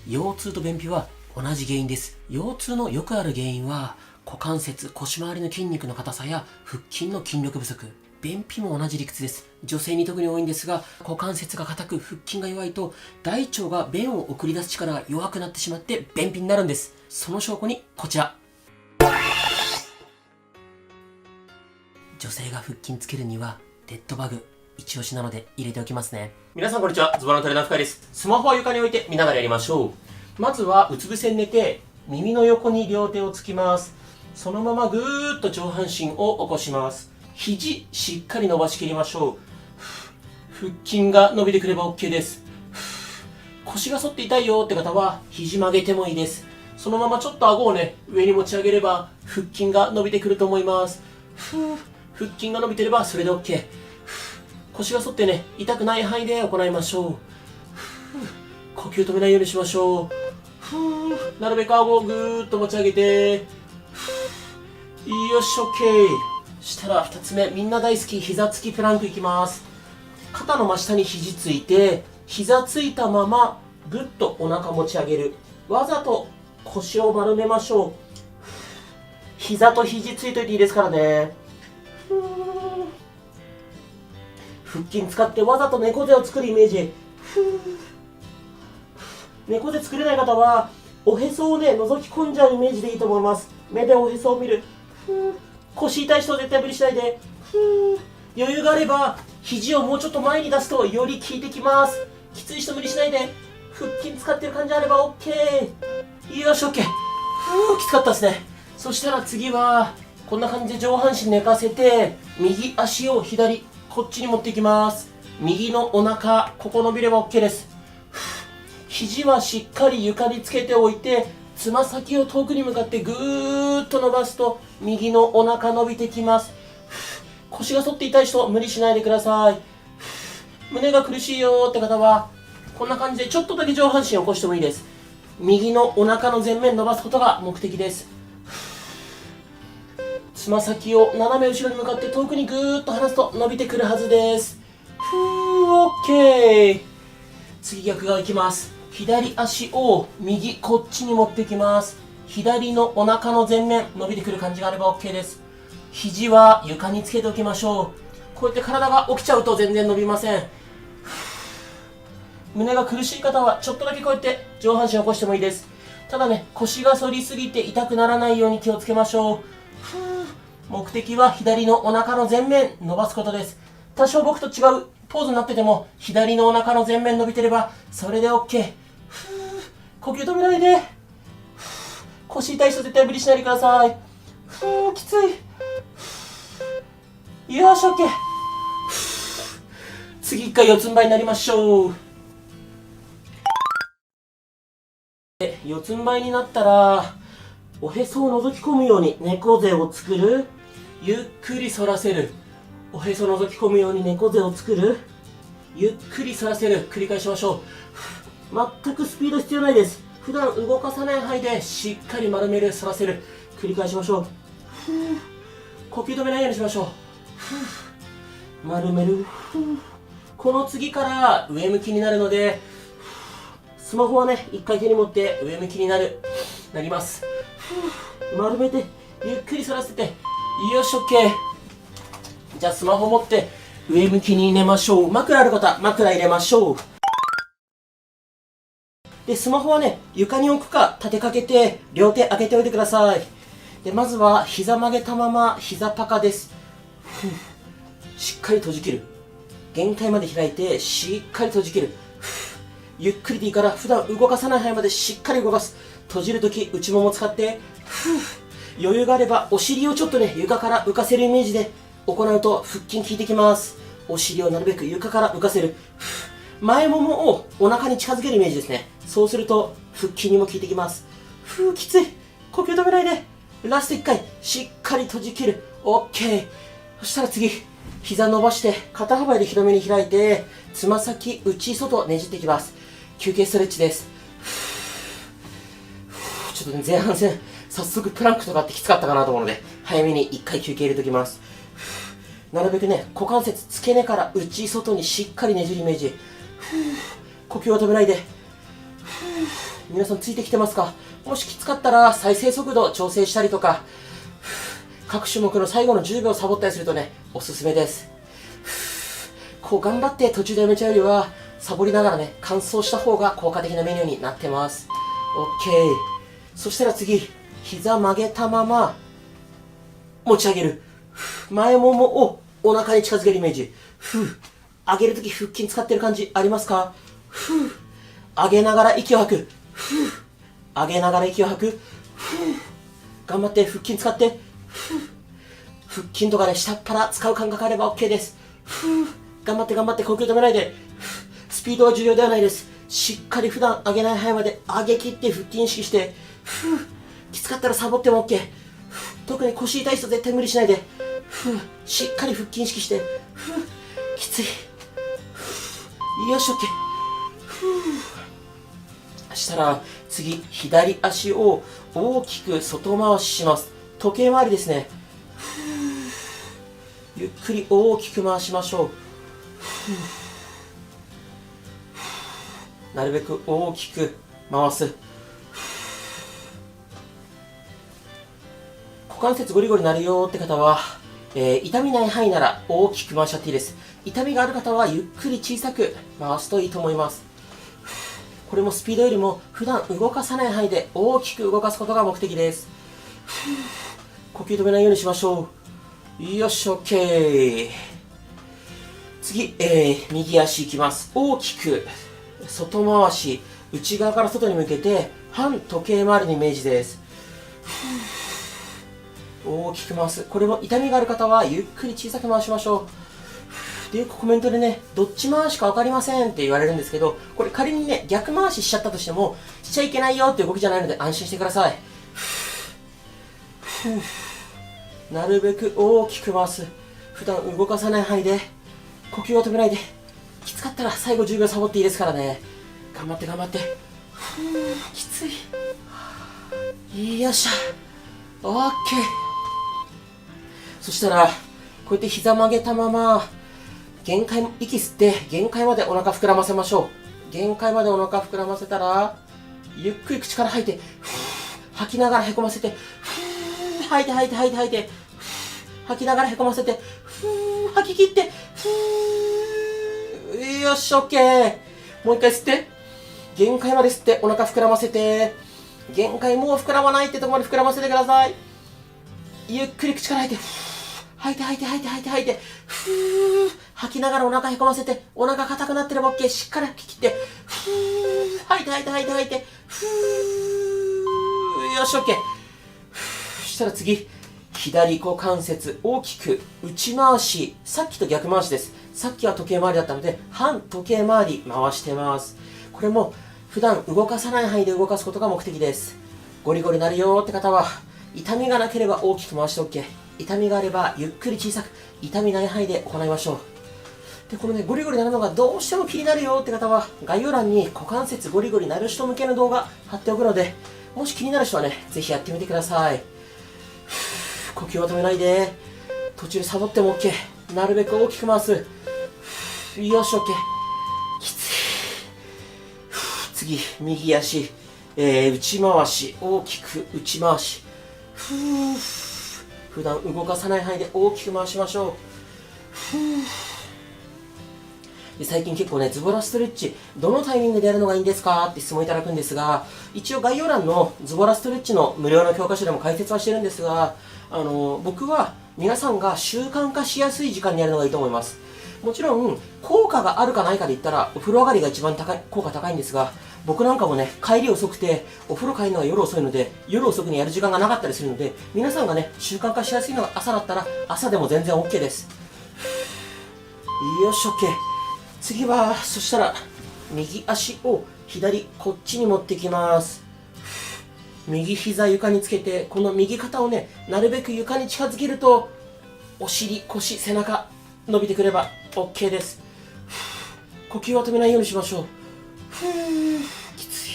腰痛と便秘は同じ原因です。腰痛のよくある原因は股関節、腰回りの筋肉の硬さや腹筋の筋力不足。便秘も同じ理屈です。女性に特に多いんですが、股関節が硬く腹筋が弱いと大腸が便を送り出す力が弱くなってしまって便秘になるんです。その証拠にこちら。女性が腹筋つけるにはデッドバグ一押しなので入れておきますね。皆さんこんにちは、ズボラのトレーナー深井です。スマホは床に置いて見ながらやりましょう。まずはうつ伏せに寝て耳の横に両手をつきます。そのままぐーっと上半身を起こします。肘しっかり伸ばしきりましょう。腹筋が伸びてくれば OK です。腰が反って痛いよって方は肘曲げてもいいです。そのままちょっと顎をね上に持ち上げれば腹筋が伸びてくると思います。腹筋が伸びてればそれで OK。腰が反ってね痛くない範囲で行いましょう。呼吸止めないようにしましょう。なるべく顎をぐーっと持ち上げて、よし OK。したら2つ目、みんな大好き膝つきプランクいきます。肩の真下に肘ついて膝ついたままぐっとお腹持ち上げる。わざと腰を丸めましょう。膝と肘ついといていいですからね。腹筋使ってわざと猫背を作るイメージ。猫背作れない方はおへそをね覗き込んじゃうイメージでいいと思います。目でおへそを見る。腰痛い人は絶対無理しないで。余裕があれば肘をもうちょっと前に出すとより効いてきます。きつい人無理しないで。腹筋使ってる感じあれば OK。 よし OK。 きつかったですね。そしたら次はこんな感じで上半身寝かせて右足を左こっちに持っていきます。右のお腹ここ伸びれば OK です。肘はしっかり床につけておいてつま先を遠くに向かってぐーっと伸ばすと右のお腹伸びてきます。腰が反って痛い人無理しないでください。胸が苦しいよって方はこんな感じでちょっとだけ上半身を起こしてもいいです。右のお腹の前面伸ばすことが目的です。つま先を斜め後ろに向かって遠くにぐーっと離すと伸びてくるはずです。OK。 次逆側いきます。左足を右こっちに持ってきます。左のお腹の前面伸びてくる感じがあれば OK です。肘は床につけておきましょう。こうやって体が起きちゃうと全然伸びません。胸が苦しい方はちょっとだけこうやって上半身起こしてもいいです。ただね腰が反りすぎて痛くならないように気をつけましょう。目的は左のお腹の前面伸ばすことです。多少僕と違うポーズになってても左のお腹の前面伸びてればそれで OK。 呼吸止めないで。腰痛い人絶対無理しないでください。きつい。よし OK。 次1回四つん這いになりましょう。四つん這いになったらおへそを覗き込むように猫背を作る。ゆっくり反らせる。おへそを覗き込むように猫背を作る。ゆっくり反らせる。繰り返しましょう。全くスピード必要ないです。普段動かさない範囲でしっかり丸める、反らせる。繰り返しましょう。呼吸止めないようにしましょう。丸める。この次から上向きになるのでスマホはね一回手に持って上向きになります。丸めてゆっくり反らせて、よし OK。 じゃあスマホ持って上向きに寝ましょう。枕ある方枕入れましょう。でスマホはね床に置くか立てかけて両手上げておいてください。でまずは膝曲げたまま膝パカです。しっかり閉じ切る。限界まで開いてしっかり閉じ切る。ゆっくりでいいから普段動かさない範囲までしっかり動かす。閉じるとき内もも使って余裕があればお尻をちょっとね床から浮かせるイメージで行うと腹筋効いてきます。お尻をなるべく床から浮かせる。前ももをお腹に近づけるイメージですね。そうすると腹筋にも効いてきます。きつい。呼吸止めないで。ラスト1回しっかり閉じ切る。 OK。 そしたら次膝伸ばして肩幅で広めに開いてつま先内外ねじっていきます。休憩ストレッチです。ちょっとね前半戦早速プランクとかってきつかったかなと思うので早めに1回休憩入れておきます。なるべくね股関節付け根から内外にしっかりねじるイメージ。呼吸を止めないで。皆さんついてきてますか？もしきつかったら再生速度調整したりとか、各種目の最後の10秒サボったりするとね、おすすめです。こう頑張って途中でやめちゃうよりは、サボりながらね、完走した方が効果的なメニューになってます。OK。そしたら次、膝曲げたまま、持ち上げる。前ももをお腹に近づけるイメージ。上げるとき腹筋使ってる感じありますか？上げながら息を吐く。上げながら息を吐く。頑張って腹筋使って。腹筋とかね、下っ腹使う感覚あれば OK です。頑張って頑張って呼吸止めないで。スピードは重要ではないです。しっかり普段上げない範囲まで上げ切って腹筋意識して。きつかったらサボっても OK。特に腰痛い人絶対無理しないで。しっかり腹筋意識して。きつい。よし OK。したら次、左足を大きく外回しします。時計回りですね。ゆっくり大きく回しましょう。なるべく大きく回す。股関節ゴリゴリなるよって方は、痛みない範囲なら大きく回しちゃっていいです。痛みがある方はゆっくり小さく回すといいと思います。これもスピードよりも普段動かさない範囲で大きく動かすことが目的です。呼吸止めないようにしましょう。よし OK。次、右足いきます。大きく外回し、内側から外に向けて反時計回りのイメージです。大きく回す。これも痛みがある方はゆっくり小さく回しましょう。で、よくコメントでね、どっち回しか分かりませんって言われるんですけど、これ仮にね、逆回ししちゃったとしても、しちゃいけないよっていう動きじゃないので安心してください。なるべく大きく回す。普段動かさない範囲で、呼吸を止めないで。きつかったら最後10秒サボっていいですからね。頑張って頑張って。きつい。よっしゃ。OK。そしたら、こうやって膝曲げたまま、限界、息吸って限界までお腹膨らませましょう。限界までお腹膨らませたら、ゆっくり口から吐いて、吐きながらへこませて、吐いて吐いて吐いて吐いて、吐きながらへこませて、吐き切って、よし、OK。もう一回吸って、限界まで吸ってお腹膨らませて、限界もう膨らまないってところまで膨らませてください。ゆっくり口から吐いて、吐いて吐いて吐いて吐いて吐いて、吐きながらお腹へこませて、お腹硬くなってれば OK。しっかり吐き切って、吐いて吐いて吐いて吐いて、よし OK。そしたら次、左股関節大きく内回し、さっきと逆回しです。さっきは時計回りだったので反時計回り回してます。これも普段動かさない範囲で動かすことが目的です。ゴリゴリなるよって方は痛みがなければ大きく回して OK。痛みがあればゆっくり小さく、痛みない範囲で行いましょう。で、このね、ゴリゴリなるのがどうしても気になるよって方は概要欄に股関節ゴリゴリなる人向けの動画貼っておくので、もし気になる人はね、ぜひやってみてください。呼吸は止めないで。途中でサボっても OK。なるべく大きく回す。よし OK。きつい。次、右足、内回し、大きく内回し。普段動かさない範囲で大きく回しましょう。で、最近結構ね、ズボラストレッチ、どのタイミングでやるのがいいんですかって質問いただくんですが、一応概要欄のズボラストレッチの無料の教科書でも解説はしてるんですが、僕は皆さんが習慣化しやすい時間にやるのがいいと思います。もちろん、効果があるかないかで言ったら、お風呂上がりが一番効果高いんですが、僕なんかもね、帰り遅くて、お風呂帰るのが夜遅いので、夜遅くにやる時間がなかったりするので、皆さんがね、習慣化しやすいのが朝だったら、朝でも全然 OK です。よし、OK。次は、そしたら、右足を左、こっちに持ってきます。右膝床につけて、この右肩をね、なるべく床に近づけると、お尻、腰、背中、伸びてくれば OK です。呼吸は止めないようにしましょう。きつい。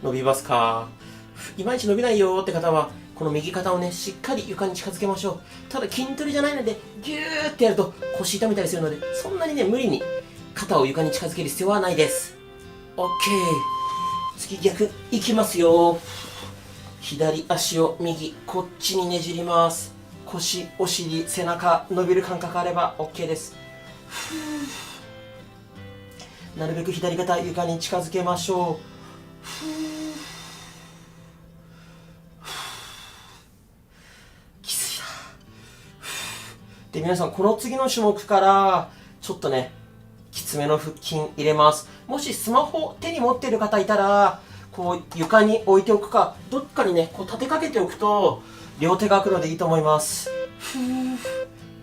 伸びますか？いまいち伸びないよって方は、この右肩をね、しっかり床に近づけましょう。ただ筋トレじゃないので、ギューってやると腰痛めたりするので、そんなにね、無理に肩を床に近づける必要はないです。OK。次逆、いきますよ。左足を右、こっちにねじります。腰、お尻、背中、伸びる感覚あれば OK です。なるべく左肩、床に近づけましょう。きついな。で、皆さん、この次の種目から、ちょっとね、きつめの腹筋入れます。もしスマホ手に持っている方いたら、こう床に置いておくか、どっかにね、こう立てかけておくと、両手が空くのでいいと思います。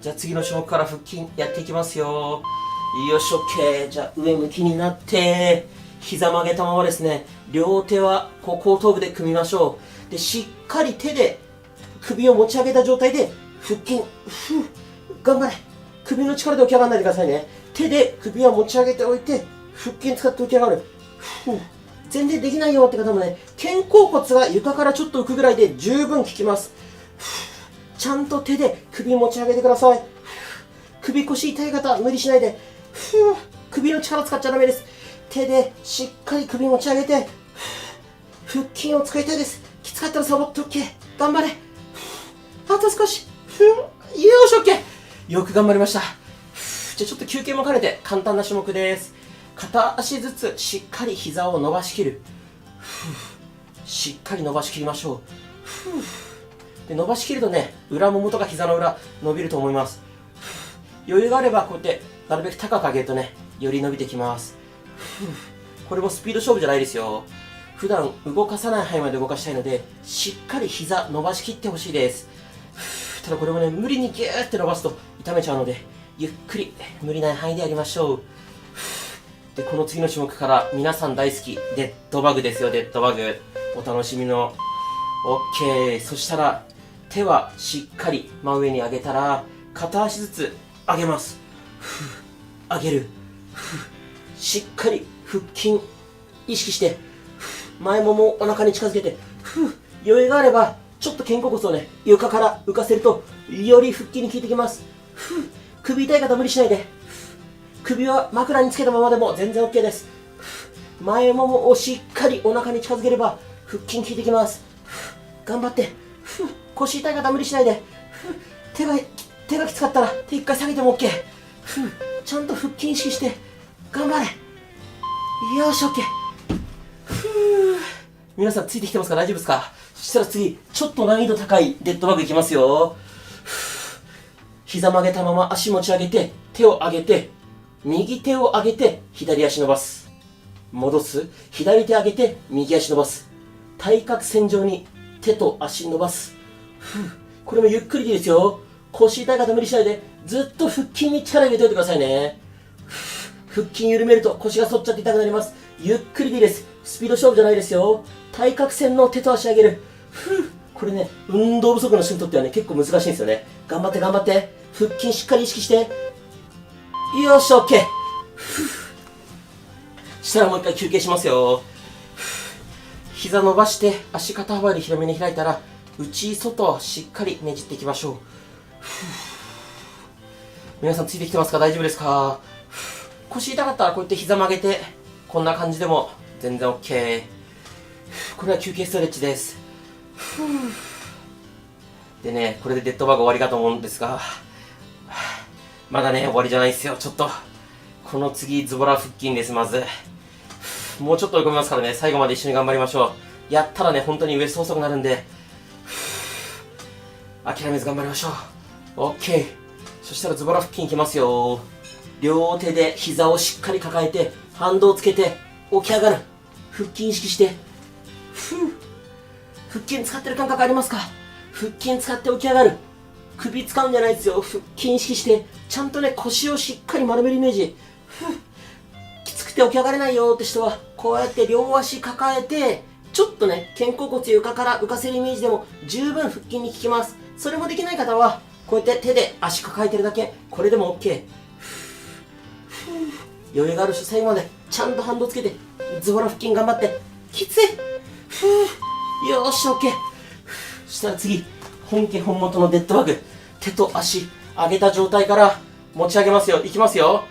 じゃあ次の種目から腹筋やっていきますよ。よし、OK。じゃあ上向きになって、膝曲げたままですね。両手はこう後頭部で組みましょう。で、しっかり手で首を持ち上げた状態で腹筋、頑張れ。首の力で起き上がらないでくださいね。手で首は持ち上げておいて、腹筋使って起き上がる。全然できないよって方もね、肩甲骨が床からちょっと浮くぐらいで十分効きます。ちゃんと手で首持ち上げてください。首腰痛い方、無理しないで。首の力使っちゃダメです。手でしっかり首持ち上げて、腹筋を使いたいです。きつかったらサボって OK。頑張れ。あと少し。よし OK。よく頑張りました。じゃあちょっと休憩も兼ねて簡単な種目です。片足ずつしっかり膝を伸ばしきる。しっかり伸ばしきりましょう。で、伸ばしきるとね、裏ももとか膝の裏伸びると思います。余裕があればこうやってなるべく高く上げるとね、より伸びてきます。これもスピード勝負じゃないですよ。普段動かさない範囲まで動かしたいので、しっかり膝伸ばしきってほしいです。ただこれもね、無理にギューって伸ばすと痛めちゃうので、ゆっくり無理ない範囲でやりましょう。で、この次の種目から皆さん大好きデッドバグですよ。デッドバグお楽しみの。 OK。 そしたら手はしっかり真上に上げたら、片足ずつ上げます。上げる。しっかり腹筋意識して前ももお腹に近づけて、余裕があればちょっと肩甲骨をね、床から浮かせるとより腹筋に効いてきます。首痛い方無理しないで。首は枕につけたままでも全然 OK です。前ももをしっかりお腹に近づければ腹筋効いてきます。頑張って。腰痛い方無理しないで。手がきつかったら手一回下げても OK。ちゃんと腹筋意識して頑張れ。よし OK。皆さんついてきてますか？大丈夫ですか？そしたら次ちょっと難易度高いデッドバグいきますよ。膝曲げたまま足持ち上げて、手を上げて、右手を上げて左足伸ばす。戻す。左手上げて右足伸ばす。対角線上に手と足伸ばす。これもゆっくりでいいですよ。腰痛い方無理しないで、ずっと腹筋に力入れておいてくださいね。腹筋緩めると腰が反っちゃって痛くなります。ゆっくりでいいです。スピード勝負じゃないですよ。対角線の手と足上げる。これね、運動不足の人にとってはね、結構難しいんですよね。頑張って頑張って。腹筋しっかり意識して。よし OK。 したらもう一回休憩しますよ。膝伸ばして足肩幅より広めに開いたら、内外しっかりねじっていきましょう。皆さんついてきてますか？大丈夫ですか？腰痛かったらこうやって膝曲げてこんな感じでも全然 OK。 これは休憩ストレッチです。でね、これでデッドバグ終わりかと思うんですが、まだね終わりじゃないですよ。ちょっとこの次ズボラ腹筋です。まずもうちょっと追い込みますからね、最後まで一緒に頑張りましょう。やったらね本当にウエスト細くなるんで、諦めず頑張りましょう。 OK。 そしたらズボラ腹筋いきますよ。両手で膝をしっかり抱えて反動をつけて起き上がる。腹筋意識して。腹筋使ってる感覚ありますか？腹筋使って起き上がる。首使うんじゃないですよ。腹筋意識してちゃんとね腰をしっかり丸めるイメージ。きつくて起き上がれないよって人はこうやって両足抱えて、ちょっとね肩甲骨床から浮かせるイメージでも十分腹筋に効きます。それもできない方はこうやって手で足抱えてるだけ、これでも OK。 余裕がある人最後までちゃんと反動つけてズボラ腹筋頑張って。きつい。よーし OK。そしたら次、本家本元のデッドバグ。手と足、上げた状態から持ち上げますよ。いきますよ。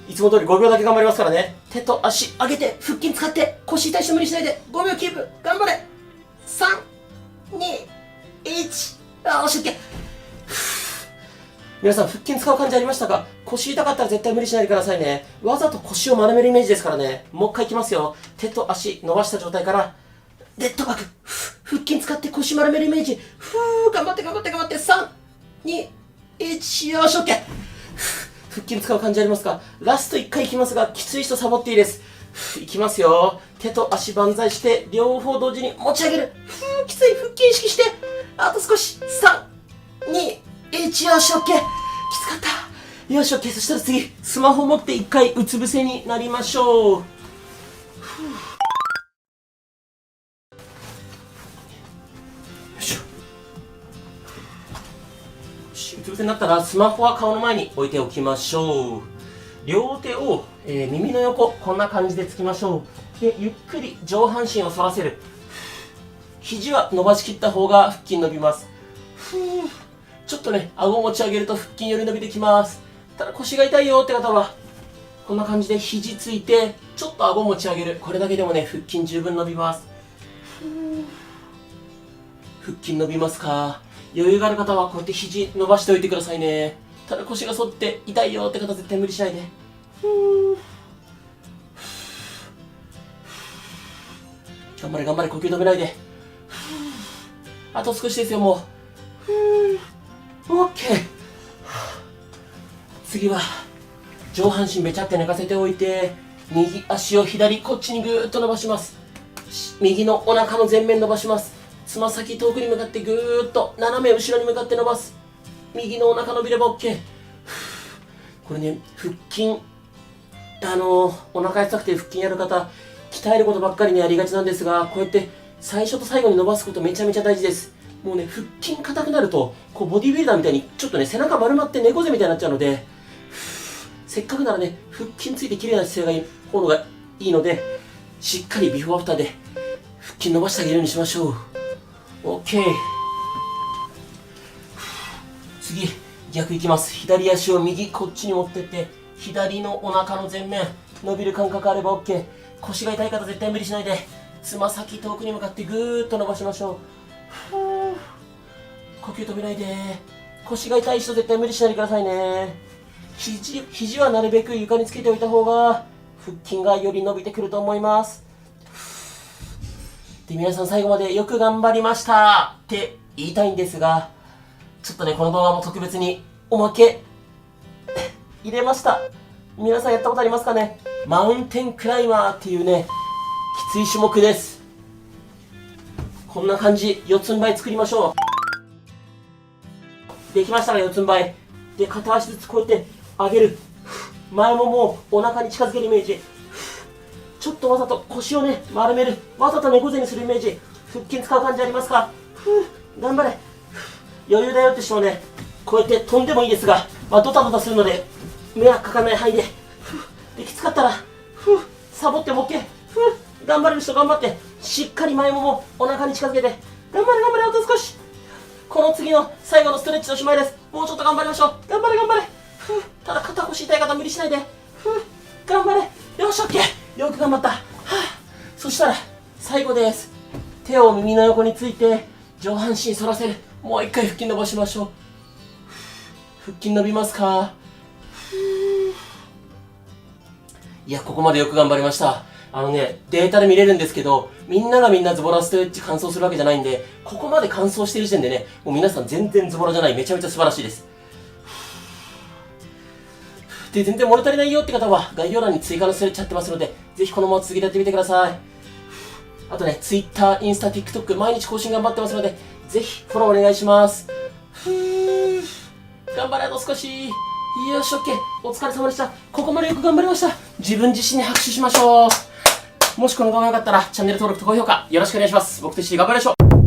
いつも通り5秒だけ頑張りますからね。手と足上げて、腹筋使って、腰痛い人無理しないで、5秒キープ。頑張れ。3、2、1。よし、OK。皆さん、腹筋使う感じありましたか？腰痛かったら絶対無理しないでくださいね。わざと腰を丸めるイメージですからね。もう一回いきますよ。手と足伸ばした状態から、デッドバッグ。腹筋使って腰丸めるイメージ。頑張って頑張って頑張って。3、2、1。よし、OK。腹筋使う感じありますか？ラスト1回いきますが、きつい人サボっていいです。いきますよ。手と足万歳して、両方同時に持ち上げる。きつい。腹筋意識して。あと少し。3、2、1。よし、OK。きつかった。よし、OK。そしたら次、スマホ持って1回うつ伏せになりましょう。よいしょ。うつ伏せになったら、スマホは顔の前に置いておきましょう。両手を、耳の横、こんな感じでつきましょう。で、ゆっくり上半身を反らせる。肘は伸ばしきった方が腹筋伸びます。ちょっとね、顎を持ち上げると腹筋より伸びてきます。ただ腰が痛いよって方は、こんな感じで肘ついて、ちょっと顎を持ち上げる。これだけでもね、腹筋十分伸びます。腹筋伸びますか？余裕がある方はこうやって肘伸ばしておいてくださいね。ただ腰が反って痛いよって方は絶対無理しないで。頑張れ頑張れ、呼吸止めないで。あと少しですよ、もう。オッケー。次は上半身べちゃって寝かせておいて、右足を左こっちにぐーっと伸ばします。右のお腹の前面伸ばします。つま先遠くに向かってぐーっと斜め後ろに向かって伸ばす。右のお腹伸びれば OK。これね、腹筋お腹やつたくて腹筋やる方、鍛えることばっかりねやりがちなんですが、こうやって最初と最後に伸ばすことめちゃめちゃ大事です。もうね、腹筋硬くなるとこうボディービルダーみたいにちょっとね背中丸まって猫背みたいになっちゃうので、せっかくならね腹筋ついて綺麗な姿勢が方がいいので、しっかりビフォーアフターで腹筋伸ばしてあげるようにしましょう。 OK。 次逆いきます。左足を右こっちに持ってって、左のお腹の前面伸びる感覚あれば OK。 腰が痛い方絶対無理しないで、つま先遠くに向かってぐーっと伸ばしましょう。呼吸止めないで。腰が痛い人絶対無理しないでくださいね。肘はなるべく床につけておいた方が腹筋がより伸びてくると思います。で、皆さん最後までよく頑張りましたって言いたいんですが、ちょっとねこの動画も特別におまけ入れました。皆さんやったことありますかね？マウンテンクライマーっていうねきつい種目です。こんな感じ、四つん這い作りましょう。できましたら四つん這いで、片足ずつこうやって上げる。前ももうお腹に近づけるイメージ。ちょっとわざと腰をね丸める。わざと猫背にするイメージ。腹筋使う感じありますか？頑張れ。余裕だよって人もねこうやって飛んでもいいですが、ドタドタするので迷惑かからない範囲で。で、きつかったらサボっても OK。頑張れる人頑張って、しっかり前ももお腹に近づけて、頑張れ頑張れ、あと少し。この次の最後のストレッチのおしまいです。もうちょっと頑張りましょう。頑張れ頑張れ。ただ肩腰痛い方無理しないで。頑張れ。よし OK。 よく頑張った。そしたら最後です。手を耳の横について上半身反らせる。もう一回腹筋伸ばしましょう。腹筋伸びますか？いや、ここまでよく頑張りました。データで見れるんですけど、みんながみんなズボラストレッチ完走するわけじゃないんで、ここまで完走してる時点でね、もう皆さん全然ズボラじゃない、めちゃめちゃ素晴らしいです。で、全然物足りないよって方は、概要欄に追加のストレッチ貼ってますので、ぜひこのまま続けてやってみてください。あとね、Twitter、インスタ、TikTok、毎日更新頑張ってますので、ぜひフォローお願いします。頑張れ、あと少し。よし、OK。お疲れ様でした。ここまでよく頑張りました。自分自身に拍手しましょう。もしこの動画が良かったら、チャンネル登録と高評価よろしくお願いします。僕と一緒に頑張りましょう。